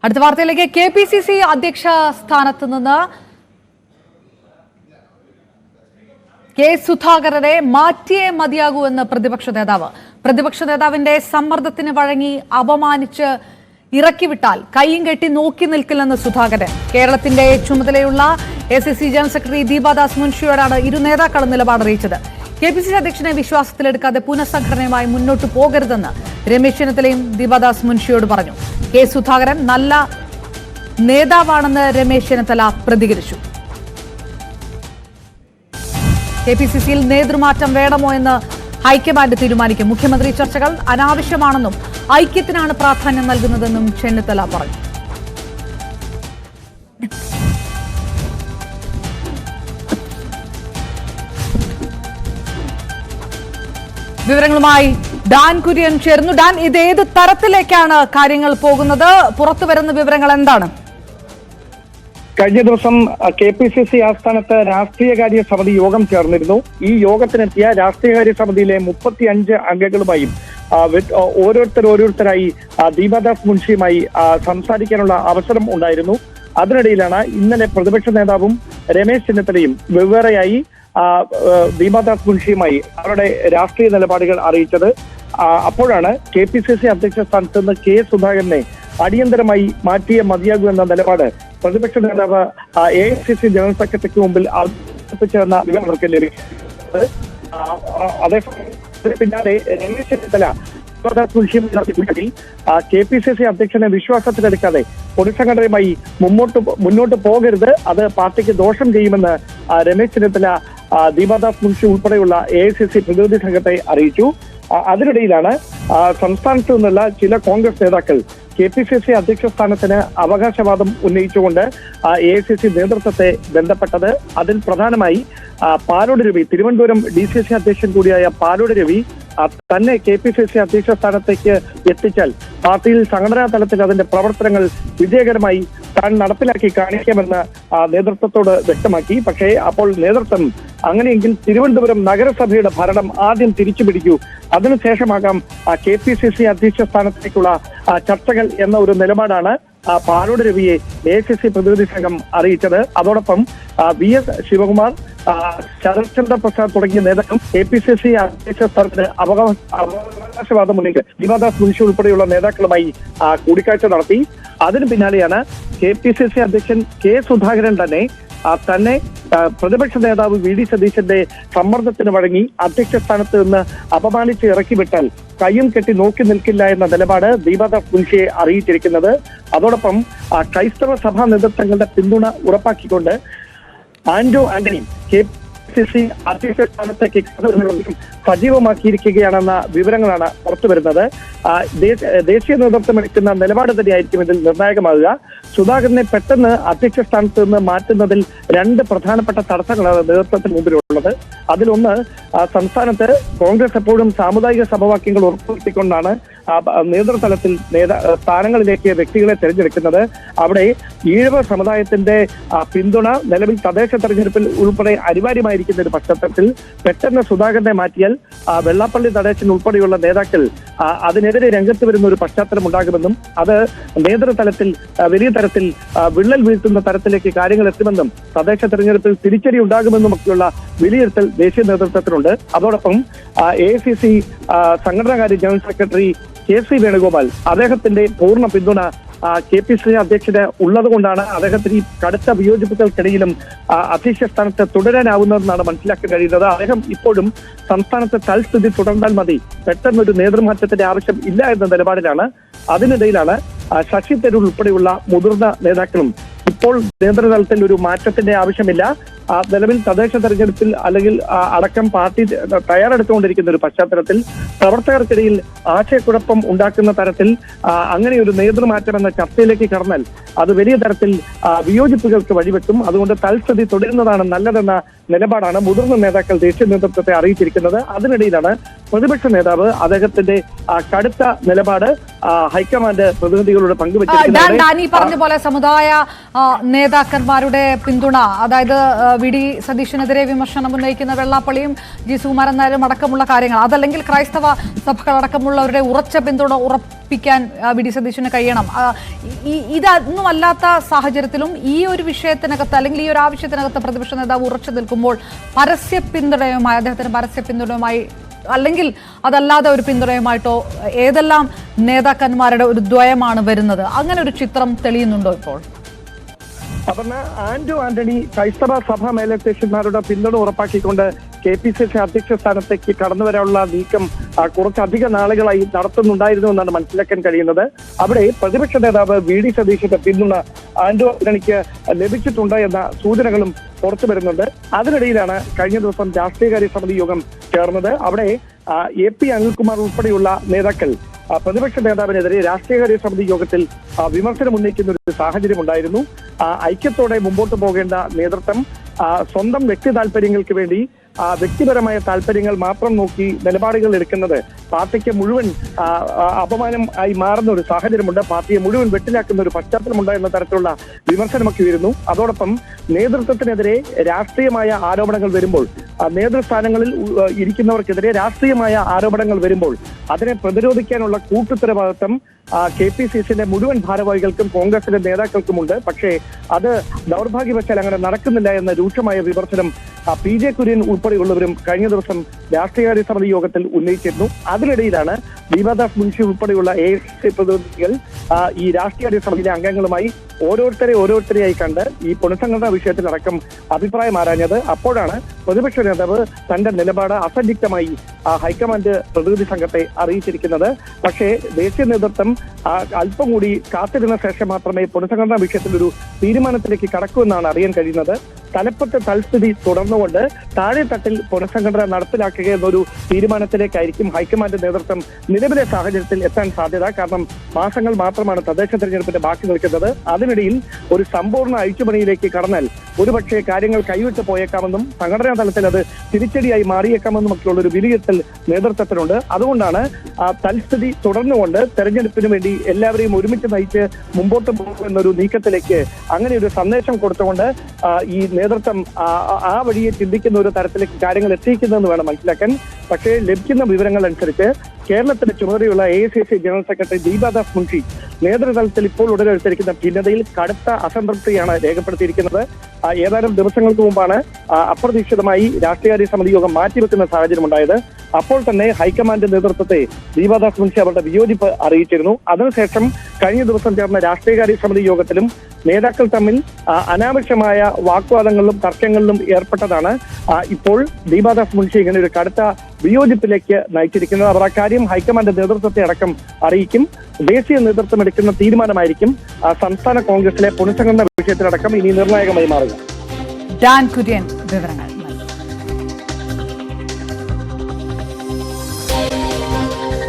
അടുത്ത വാർത്തയിലേക്ക് KPCC അധ്യക്ഷ സ്ഥാനത്ത് നിന്ന് കെ സുധാകരനെ മാറ്റിയേ മതിയാകൂ എന്ന് പ്രതിപക്ഷ നേതാവ്. പ്രതിപക്ഷ നേതാവിന്റെ സമ്മർദ്ദത്തിന് വഴങ്ങി അപമാനിച്ച് ഇറക്കിവിട്ടാൽ കൈയും കെട്ടി നോക്കി നിൽക്കില്ലെന്ന് സുധാകരൻ. കേരളത്തിന്റെ ചുമതലയുള്ള ACC ജനറൽ സെക്രട്ടറി ദീപാദാസ് മുൻഷിയോടാണ് ഇരു നേതാക്കളും നിലപാടറിയിച്ചത്. KPCC അധ്യക്ഷനെ വിശ്വാസത്തിലെടുക്കാതെ പുനഃസംഘടനയുമായി മുന്നോട്ട് പോകരുതെന്ന് രമേശ് ചെന്നിത്തലയും ദീപാദാസ് മുൻഷിയോട് പറഞ്ഞു. കെ സുധാകരൻ നല്ല നേതാവാണെന്ന് രമേശ് ചെന്നിത്തല പ്രതികരിച്ചു. KPCCയിൽ നേതൃമാറ്റം വേണമോ എന്ന് ഹൈക്കമാൻഡ് തീരുമാനിക്കും. മുഖ്യമന്ത്രി ചർച്ചകൾ അനാവശ്യമാണെന്നും ഐക്യത്തിനാണ് പ്രാധാന്യം നൽകുന്നതെന്നും ചെന്നിത്തല പറഞ്ഞു. വിവരങ്ങളുമായി ഡാൻ കുര്യൻ ചേർന്നു. ഡാൻ, ഇത് ഏത് തരത്തിലേക്കാണ് കാര്യങ്ങൾ പോകുന്നത്? പുറത്തു വരുന്ന വിവരങ്ങൾ എന്താണ്? കഴിഞ്ഞ ദിവസം KPCC ആസ്ഥാനത്ത് രാഷ്ട്രീയകാര്യ സമിതി യോഗം ചേർന്നിരുന്നു. ഈ യോഗത്തിനെത്തിയ രാഷ്ട്രീയകാര്യ സമിതിയിലെ 35 അംഗങ്ങളുമായും ഓരോരുത്തരായി ദീപാദാസ് മുൻഷിയുമായി സംസാരിക്കാനുള്ള അവസരം ഉണ്ടായിരുന്നു. അതിനിടയിലാണ് ഇന്നലെ പ്രതിപക്ഷ നേതാവും രമേശ് ചെന്നിത്തലയും വെവ്വേറെയായി ദീപാദാസ് മുൻഷിയുമായി അവരുടെ രാഷ്ട്രീയ നിലപാടുകൾ അറിയിച്ചത്. അപ്പോഴാണ് KPCC അധ്യക്ഷ സ്ഥാനത്ത് നിന്ന് കെ സുധാകരനെ അടിയന്തരമായി മാറ്റിയേ മതിയാകൂ എന്ന നിലപാട് പ്രതിപക്ഷ നേതാവ് AICC ജനറൽ സെക്രട്ടറിക്ക് മുമ്പിൽ അവതരിപ്പിച്ചെന്ന വിവരങ്ങൾക്ക് ലഭിക്കുന്നത്. അതേസമയം പിന്നാലെ രമേശ് ചെന്നിത്തല KPCC അധ്യക്ഷനെ വിശ്വാസത്തിലെടുക്കാതെ പൊതുസംഘടനയുമായി മുന്നോട്ട് പോകരുത്, അത് പാർട്ടിക്ക് ദോഷം ചെയ്യുമെന്ന് രമേശ് ചെന്നിത്തല ദീപാദാസ് മുൻഷി ഉൾപ്പെടെയുള്ള AICC പ്രതിനിധി സംഘത്തെ അറിയിച്ചു. അതിനിടയിലാണ് സംസ്ഥാനത്തു നിന്നുള്ള ചില കോൺഗ്രസ് നേതാക്കൾ KPCC അധ്യക്ഷ സ്ഥാനത്തിന് അവകാശവാദം ഉന്നയിച്ചുകൊണ്ട് AICC നേതൃത്വത്തെ ബന്ധപ്പെട്ടത്. അതിൽ പ്രധാനമായി പാലോട് രവി, തിരുവനന്തപുരം DCC അധ്യക്ഷൻ കൂടിയായ പാലോട് രവി തന്നെ KPCC അധ്യക്ഷ സ്ഥാനത്തേക്ക് എത്തിച്ചാൽ പാർട്ടിയിൽ സംഘടനാ തലത്തിൽ അതിന്റെ പ്രവർത്തനങ്ങൾ വിജയകരമായി താൻ നടപ്പിലാക്കി കാണിക്കാമെന്ന് നേതൃത്വത്തോട് വ്യക്തമാക്കി. പക്ഷേ അപ്പോൾ നേതൃത്വം അങ്ങനെയെങ്കിൽ തിരുവനന്തപുരം നഗരസഭയുടെ ഭരണം ആദ്യം തിരിച്ചുപിടിക്കൂ, അതിനുശേഷമാകാം KPCC അധ്യക്ഷ സ്ഥാനത്തേക്കുള്ള ചർച്ചകൾ എന്ന ഒരു നിലപാടാണ് പാലോട് രവിയെ AICC പ്രതിനിധി സംഘം അറിയിച്ചത്. അതോടൊപ്പം VS ശിവകുമാർ, ശരത്ചന്ദ്ര പ്രസാദ് തുടങ്ങിയ നേതാക്കളും KPCC അധ്യക്ഷ സ്ഥാനത്തിന് അവകാശവാദം ഉന്നയിച്ച് ദീപാദാസ് മുൻഷി ഉൾപ്പെടെയുള്ള നേതാക്കളുമായി കൂടിക്കാഴ്ച നടത്തി. അതിന് പിന്നാലെയാണ് KPCC അധ്യക്ഷൻ കെ സുധാകരൻ തന്നെ പ്രതിപക്ഷ നേതാവ് VD സതീശന്റെ സമ്മർദ്ദത്തിന് വഴങ്ങി അധ്യക്ഷ സ്ഥാനത്ത് നിന്ന് അപമാനിച്ച് ഇറക്കിവിട്ടാൽ കയ്യും കെട്ടി നോക്കി നിൽക്കില്ല എന്ന നിലപാട് ദീപാദാസ് മുൻഷിയെ അറിയിച്ചിരിക്കുന്നത്. അതോടൊപ്പം ക്രൈസ്തവ സഭാ നേതൃത്വങ്ങളുടെ പിന്തുണ ഉറപ്പാക്കിക്കൊണ്ട് ആന്റോ ആന്റണി KPCC അധ്യക്ഷ സ്ഥാനത്തേക്ക് സജീവമാക്കിയിരിക്കുകയാണെന്ന വിവരങ്ങളാണ് പുറത്തുവരുന്നത്. ദേശീയ നേതൃത്വം എടുക്കുന്ന നിലപാട് തന്നെയായിരിക്കും ഇതിൽ നിർണായകമാകുക. സുധാകരനെ പെട്ടെന്ന് അധ്യക്ഷ സ്ഥാനത്ത് നിന്ന് മാറ്റുന്നതിൽ 2 പ്രധാനപ്പെട്ട തടസ്സങ്ങളാണ് നേതൃത്വത്തിന് മുമ്പിലുള്ളത്. അതിലൊന്ന്, സംസ്ഥാനത്ത് കോൺഗ്രസ് എപ്പോഴും സാമുദായിക സമവാക്യങ്ങൾ ഉറപ്പുവരുത്തിക്കൊണ്ടാണ് നേതൃതലത്തിൽ സ്ഥാനങ്ങളിലേക്ക് വ്യക്തികളെ തെരഞ്ഞെടുക്കുന്നത്. അവിടെ ഈഴവ സമുദായത്തിന്റെ പിന്തുണ നിലവിൽ തദ്ദേശ തെരഞ്ഞെടുപ്പിൽ ഉൾപ്പെടെ അനിവാര്യമായിരിക്കുന്ന ഒരു പശ്ചാത്തലത്തിൽ പെട്ടെന്ന് സുധാകരനെ മാറ്റിയാൽ വെള്ളാപ്പള്ളി നടേശൻ ഉൾപ്പെടെയുള്ള നേതാക്കൾ അതിനെതിരെ രംഗത്ത് വരുന്ന ഒരു പശ്ചാത്തലം ഉണ്ടാകുമെന്നും അത് നേതൃതലത്തിൽ വലിയ തരത്തിൽ വിള്ളൽ വീഴ്ത്തുന്ന തരത്തിലേക്ക് കാര്യങ്ങൾ എത്തുമെന്നും തദ്ദേശ തെരഞ്ഞെടുപ്പിൽ തിരിച്ചടി ഉണ്ടാകുമെന്നും ഒക്കെയുള്ള വിലയിരുത്തൽ ദേശീയ നേതൃത്വത്തിനുണ്ട്. അതോടൊപ്പം AICC സംഘടനാകാര്യ ജനറൽ സെക്രട്ടറി KC വേണുഗോപാൽ, അദ്ദേഹത്തിന്റെ പൂർണ്ണ പിന്തുണ KPCC അധ്യക്ഷന് ഉള്ളത് കൊണ്ടാണ് അദ്ദേഹത്തിന് ഈ കടുത്ത വിയോജിപ്പുകൾക്കിടയിലും അധ്യക്ഷ സ്ഥാനത്ത് തുടരാനാവുന്നതെന്നാണ് മനസ്സിലാക്കാൻ കഴിയുന്നത്. അദ്ദേഹം ഇപ്പോഴും സംസ്ഥാനത്തെ തൽസ്ഥിതി തുടർന്നാൽ മതി, പെട്ടെന്നൊരു നേതൃമാറ്റത്തിന്റെ ആവശ്യം ഇല്ല എന്ന നിലപാടിലാണ്. അതിനിടയിലാണ് ശശി തരൂർ ഉൾപ്പെടെയുള്ള മുതിർന്ന നേതാക്കളും ഇപ്പോൾ നേതൃതലത്തിൽ ഒരു മാറ്റത്തിന്റെ ആവശ്യമില്ല, നിലവിൽ തദ്ദേശ തെരഞ്ഞെടുപ്പിൽ അല്ലെങ്കിൽ അടക്കം പാർട്ടി തയ്യാറെടുത്തുകൊണ്ടിരിക്കുന്ന ഒരു പശ്ചാത്തലത്തിൽ പ്രവർത്തകർക്കിടയിൽ ആശയക്കുഴപ്പം ഉണ്ടാക്കുന്ന തരത്തിൽ അങ്ങനെ ഒരു നേതൃമാറ്റം എന്ന ചർച്ചയിലേക്ക് കടന്നാൽ അത് വലിയ തരത്തിൽ വിയോജിപ്പുകൾക്ക് വഴിവെക്കും. അതുകൊണ്ട് തൽസ്ഥിതി തുടരുന്നതാണ് നല്ലതെന്ന നിലപാടാണ് മുതിർന്ന നേതാക്കൾ ദേശീയ നേതൃത്വത്തെ അറിയിച്ചിരിക്കുന്നത്. അതിനിടയിലാണ് പ്രതിപക്ഷ നേതാവ് അദ്ദേഹത്തിന്റെ കടുത്ത നിലപാട് ഹൈക്കമാൻഡ് പ്രതിനിധികളോട് പങ്കുവച്ചിരിക്കുന്നത്. പറഞ്ഞ പോലെ സമുദായ നേതാക്കന്മാരുടെ പിന്തുണ, അതായത് വി ഡി സതീശനെതിരെ വിമർശനം ഉന്നയിക്കുന്ന വെള്ളാപ്പള്ളിയും ജി സുകുമാരൻ നായരും അടക്കമുള്ള കാര്യങ്ങൾ, അതല്ലെങ്കിൽ ക്രൈസ്തവ സഭകളടക്കമുള്ളവരുടെ ഉറച്ച പിന്തുണ ഉറപ്പിക്കാൻ വി ഡി സതീശന് കഴിയണം. ഇതൊന്നും അല്ലാത്ത സാഹചര്യത്തിലും ഈ ഒരു വിഷയത്തിനകത്ത് അല്ലെങ്കിൽ ഈ ഒരു ആവശ്യത്തിനകത്ത് പ്രതിപക്ഷ നേതാവ് ഉറച്ചു നിൽക്കുമ്പോൾ പരസ്യ പിന്തുണയുമായി, അദ്ദേഹത്തിന് പരസ്യ പിന്തുണയുമായി അല്ലെങ്കിൽ അതല്ലാതെ ഒരു പിന്തുണയുമായിട്ടോ ഏതെല്ലാം നേതാക്കന്മാരുടെ ഒരു ദ്വയമാണ് വരുന്നത്? അങ്ങനെ ഒരു ചിത്രം തെളിയുന്നുണ്ടോ ഇപ്പോൾ? അപർണ, ആന്റണി ക്രൈസ്തവ സഭാ മേലധ്യക്ഷന്മാരുടെ പിന്തുണ ഉറപ്പാക്കിക്കൊണ്ട് KPCC അധ്യക്ഷ സ്ഥാനത്തേക്ക് കടന്നു വരാനുള്ള നീക്കം കുറച്ചധിക നാളുകളായി നടത്തുന്നുണ്ടായിരുന്നു എന്നാണ് മനസ്സിലാക്കാൻ കഴിയുന്നത്. അവിടെ പ്രതിപക്ഷ നേതാവ് വി ഡി സതീശന്റെ പിന്തുണ ആന്റണിക്ക് ലഭിച്ചിട്ടുണ്ട് എന്ന സൂചനകളും പുറത്തു വരുന്നുണ്ട്. അതിനിടയിലാണ് കഴിഞ്ഞ ദിവസം രാഷ്ട്രീയകാര്യ സമിതി യോഗം ചേർന്നത്. അവിടെ AP അനിൽകുമാർ ഉൾപ്പെടെയുള്ള നേതാക്കൾ പ്രതിപക്ഷ നേതാവിനെതിരെ രാഷ്ട്രീയകാര്യ സമിതി യോഗത്തിൽ വിമർശനം ഉന്നയിക്കുന്ന ഒരു സാഹചര്യം ഉണ്ടായിരുന്നു. ഐക്യത്തോടെ മുമ്പോട്ട് പോകേണ്ട നേതൃത്വം സ്വന്തം വ്യക്തി താല്പര്യങ്ങൾക്ക് വേണ്ടി വ്യക്തിപരമായ താല്പര്യങ്ങൾ മാത്രം നോക്കി നിലപാടുകൾ എടുക്കുന്നത് പാർട്ടിക്ക് മുഴുവൻ അപമാനം ആയി മാറുന്ന ഒരു സാഹചര്യമുണ്ട്, പാർട്ടിയെ മുഴുവൻ വെട്ടിലാക്കുന്ന ഒരു പശ്ചാത്തലമുണ്ട് എന്ന തരത്തിലുള്ള വിമർശനമൊക്കെ വരുന്നു. അതോടൊപ്പം നേതൃത്വത്തിനെതിരെ രാഷ്ട്രീയമായ ആരോപണങ്ങൾ വരുമ്പോൾ, നേതൃസ്ഥാനങ്ങളിൽ ഇരിക്കുന്നവർക്കെതിരെ രാഷ്ട്രീയമായ ആരോപണങ്ങൾ വരുമ്പോൾ അതിനെ പ്രതിരോധിക്കാനുള്ള കൂട്ടുത്തരവാദിത്വം KPCCന്റെ മുഴുവൻ ഭാരവാഹികൾക്കും കോൺഗ്രസിന്റെ നേതാക്കൾക്കുമുണ്ട്. പക്ഷേ അത് ദൗർഭാഗ്യവശാൽ അങ്ങനെ നടക്കുന്നില്ല എന്ന രൂക്ഷമായ വിമർശനം PJ കുര്യൻ ഉൾപ്പെടെയുള്ളവരും കഴിഞ്ഞ ദിവസം രാഷ്ട്രീയകാര്യ സമിതി യോഗത്തിൽ ഉന്നയിച്ചിരുന്നു. അതിനിടയിലാണ് ദീപാദാസ് മുൻഷി ഉൾപ്പെടെയുള്ള AICC പ്രതിനിധികൾ ഈ രാഷ്ട്രീയകാര്യ സമിതിയിലെ അംഗങ്ങളുമായി ഓരോരുത്തരെയായി കണ്ട് ഈ പുനഃസംഘടനാ വിഷയത്തിലടക്കം അഭിപ്രായം ആരാഞ്ഞത്. അപ്പോഴാണ് പ്രതിപക്ഷ നേതാവ് തന്റെ നിലപാട് അസന്നിഗ്ധമായി ഹൈക്കമാൻഡ് പ്രതിനിധി സംഘത്തെ അറിയിച്ചിരിക്കുന്നത്. പക്ഷേ ദേശീയ നേതൃത്വം അല്പം കൂടി കാത്തിരുന്ന ശേഷം മാത്രമേ പുനഃസംഘടനാ വിഷയത്തിൽ ഒരു തീരുമാനത്തിലേക്ക് കടക്കൂ എന്നാണ് അറിയാൻ കഴിയുന്നത്. തലപ്പത്ത് തൽസ്ഥിതി തുടർന്നുകൊണ്ട് താഴെത്തട്ടിൽ പുനഃസംഘടന നടപ്പിലാക്കുക എന്നൊരു തീരുമാനത്തിലേക്കായിരിക്കും ഹൈക്കമാൻഡ് നേതൃത്വം നിലവിലെ സാഹചര്യത്തിൽ എത്താൻ സാധ്യത. കാരണം മാസങ്ങൾ മാത്രമാണ് തദ്ദേശ തെരഞ്ഞെടുപ്പിന്റെ ബാക്കി നിൽക്കുന്നത്. അതിനിടയിൽ ഒരു സമ്പൂർണ്ണ അഴിച്ചുപണിയിലേക്ക് കടന്നാൽ ഒരുപക്ഷെ കാര്യങ്ങൾ കൈവിട്ട് പോയേക്കാമെന്നും സംഘടനാ തലത്തിൽ അത് തിരിച്ചടിയായി മാറിയേക്കാമെന്നും ഒക്കെയുള്ള ഒരു വിലയിരുത്തൽ നേതൃത്വത്തിനുണ്ട്. അതുകൊണ്ടാണ് തൽസ്ഥിതി തുടർന്നുകൊണ്ട് തെരഞ്ഞെടുപ്പിന് വേണ്ടി എല്ലാവരെയും ഒരുമിച്ച് നയിച്ച് മുമ്പോട്ട് പോകുമെന്നൊരു നീക്കത്തിലേക്ക്, അങ്ങനെ ഒരു സന്ദേശം കൊടുത്തുകൊണ്ട് ഈ നേതൃത്വം ആ വഴിയെ ചിന്തിക്കുന്ന ഒരു തരത്തിലേക്ക് കാര്യങ്ങൾ എത്തിക്കുന്നതെന്ന് വേണം മനസ്സിലാക്കാൻ. പക്ഷേ ലഭിക്കുന്ന വിവരങ്ങൾ അനുസരിച്ച് കേരളത്തിന്റെ ചുമതലയുള്ള AICC general secretary Deepa Das Munshi നേതൃതലത്തിൽ ഇപ്പോൾ ഉടലെടുത്തിരിക്കുന്ന ഭിന്നതയിൽ കടുത്ത അസംതൃപ്തിയാണ് രേഖപ്പെടുത്തിയിരിക്കുന്നത്. ഏതാനും ദിവസങ്ങൾക്ക് മുമ്പാണ് അപ്രതീക്ഷിതമായി രാഷ്ട്രീയകാര്യ സമിതി യോഗം മാറ്റിവെക്കുന്ന സാഹചര്യം ഉണ്ടായത്. അപ്പോൾ തന്നെ ഹൈക്കമാൻഡ് നേതൃത്വത്തെ ദീപാദാസ് മുൻഷി അവരുടെ വിയോജിപ്പ് അറിയിച്ചിരുന്നു. അതിനുശേഷം കഴിഞ്ഞ ദിവസം ചേർന്ന രാഷ്ട്രീയകാര്യ സമിതി യോഗത്തിലും നേതാക്കൾ തമ്മിൽ അനാവശ്യമായ വാഗ്വാദങ്ങളിലും തർക്കങ്ങളിലും ഏർപ്പെട്ടതാണ് ഇപ്പോൾ ദീപാദാസ് മുൻഷി ഇങ്ങനെ ഒരു കടുത്ത വിയോജിപ്പിലേക്ക് നയിച്ചിരിക്കുന്നത്. അവർ അക്കാര്യം ഹൈക്കമാൻഡ് നേതൃത്വത്തെ അടക്കം അറിയിക്കും. ദേശീയ നേതൃത്വം എടുക്കുന്ന തീരുമാനമായിരിക്കും സംസ്ഥാന കോൺഗ്രസിലെ പുനഃസംഘടന വിഷയത്തിലടക്കം ഇനി നിർണായകമായി മാറുക. ഡാൻ കുര്യൻ വിവരങ്ങൾ.